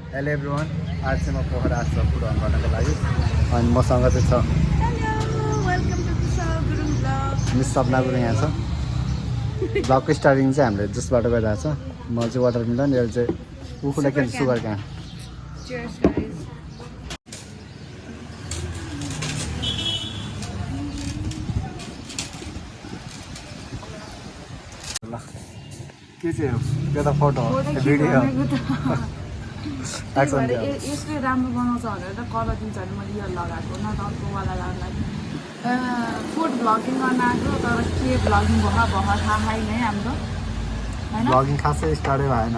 Hello everyone, आज चाहिँ म पोखरा आएको छु फुड अन गर्नको लागि अनि मसँग चाहिँ छ मिस सपना गुरुङ यहाँ छ। ब्लगको स्टार्टिङ चाहिँ हामीले जुसबाट गरिरहेको छ। म चाहिँ वाटरमेलन, यो चाहिँ उखुला के सुगर क्यान। ल के चाहिँ हो यो त फोटो हो भिडियो यसले राम्रो बनाउँछ भनेर त कलर दिन्छ भने मैले यो लगाएको न त अर्कोवाला लाग्यो। फुड भ्लगिङ गर्न आएको तर के भ्लगिङ भयो थाहा छैन है हाम्रो होइन। भ्लगिङ खासै स्टार्टै भएन।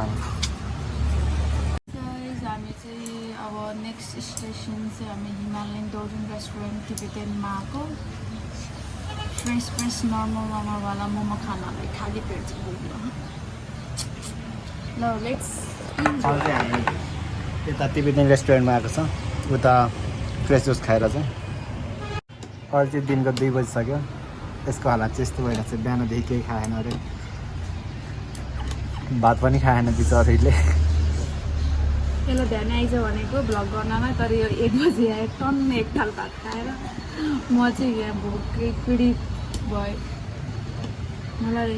हामी चाहिँ अब नेक्स्ट स्टेसन चाहिँ हामी हिमालयन डोरिङ रेस्टुरेन्ट टिबेटनमा आएको। फ्रेस नर्मलवाला मोमो खानालाई खाली पेट चाहिँ पुग्यो। ल लेट्स चाहिँ हामी यता टिबेटन रेस्टुरेन्टमा आएको छ उता फ्रेस जुस खाएर चाहिँ। अहिले चाहिँ दिनको 2 बजिसक्यो। यसको हालत चाहिँ यस्तो भइरहेको छ, बिहानदेखि केही खाएन अरे, भात पनि खाएन बिचरीले। यसलाई ध्यान आइज भनेको भ्लग गर्नलाई, तर यो 1 बजी आयो टन्न एक थाल भात खाएर। म चाहिँ यहाँ भोकै पीडित भयो। मलाई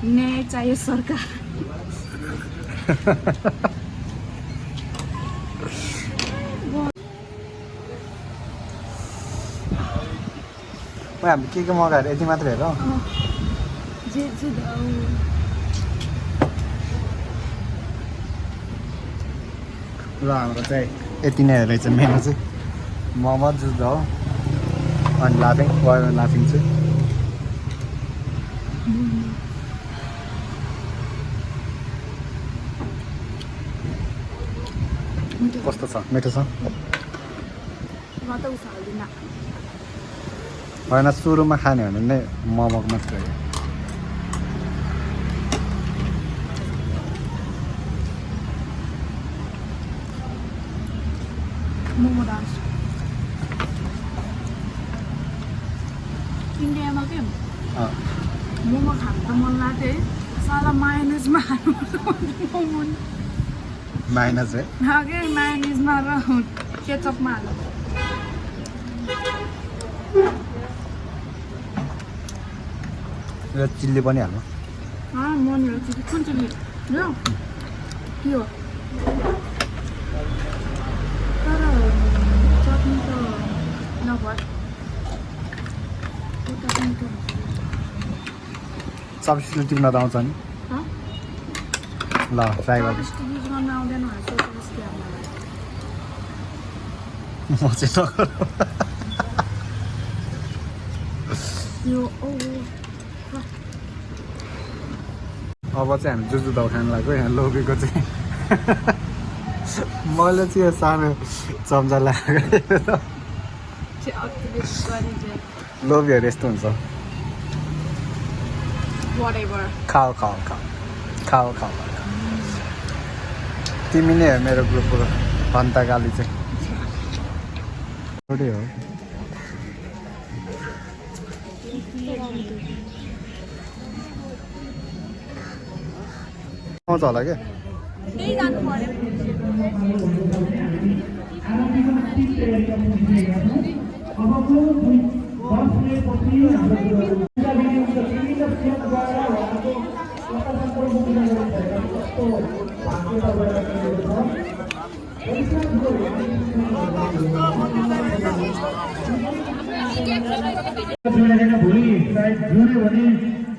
न्याय चाहियो सरकार। हामी के मगाएर यति मात्र हेर। ल हाम्रो चाहिँ यति नै रहेछ मेनु चाहिँ। मोमो जुस हो अनि लाफिङ लाफिङ चाहिँ कस्तो छ? मिठो छ? होइन, सुरुमा खाने भने नै मोमोको मात्रै हो। मोमो डान्स इन्डियामा के मोमो खानु त मन लाग्थ्यो है। साला मायोनिजमा हाल्नु माइनस है मायोनिजमा र केचपमा हाल्नु। र चिल्ली पनि हाल्नु। मनिर चिल्ली कुन चिल्ली यो के हो? तर चटनी त नभए सब्सिट्युट टिप्न त आउँछ नि। ल ट्राई गर्नु। युज गर्न आउँदैन म चाहिँ नगरौँ। यो अब चाहिँ हामी जुस दुधाउ खानु लाग्यो यहाँ लोभेको चाहिँ। मैले चाहिँ यो सानो चम्चा लगाएको लोभीहरू यस्तो हुन्छ। खाऊ खाऊ खाऊ खाऊ खाऊ तिमी नै हो मेरो ग्रुपको भन्तगाली चाहिँ। एउटै हो। आउँछ होला क्या। भोलि सायद जुर्यो भने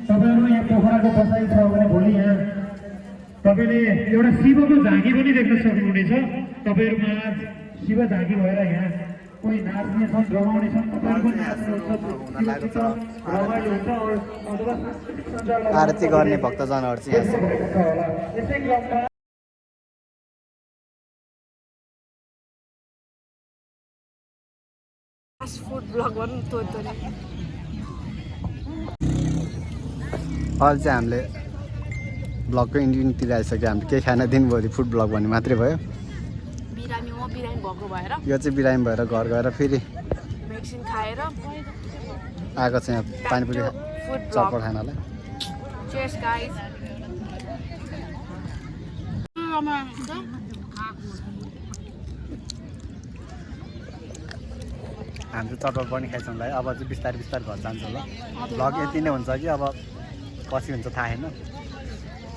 तपाईँहरू यहाँ पोखराको बसाइ छ भने भोलि यहाँ तपाईँले एउटा शिवको झाँकी पनि देख्न सक्नुहुनेछ। तपाईँहरूमा आज शिव झाँकी भएर यहाँ कोही नाच्ने छन्, रमाउने छन्, तपाईँहरू पनि नाच्नुहुन्छ, रमाइलो हुन्छ अथवा सांस्कृतिक सञ्चार आरती गर्ने भक्तजनहरू चाहिँ यहाँ यसै क्रममा फास्ट फुड ब्लग गर्नु त अहिले चाहिँ हामीले ब्लगको इन्डिङतिर आइसक्यो। हामीले केही खाना दिनभरि फुड ब्लग भन्ने मात्रै भयो। बिरामी भएको भएर यो चाहिँ बिरामी भएर घर गएर फेरि भ्याक्सिन खाएर आएको छ यहाँ पानीपुरी चपड खानालाई। Cheers guys. हामी चाहिँ चटपट पनि खाइसक्नु भयो अब चाहिँ बिस्तारै बिस्तारै घर जान्छ होला भ्लग यति नै हुन्छ कि अब पछि हुन्छ थाहा छैन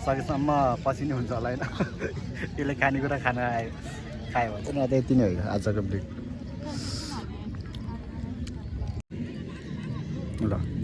सकेसम्म पछि नै हुन्छ होला होइन त्यसले खानेकुरा खान आयो खायो भने चाहिँ यति नै हो आजको ब्रेक ल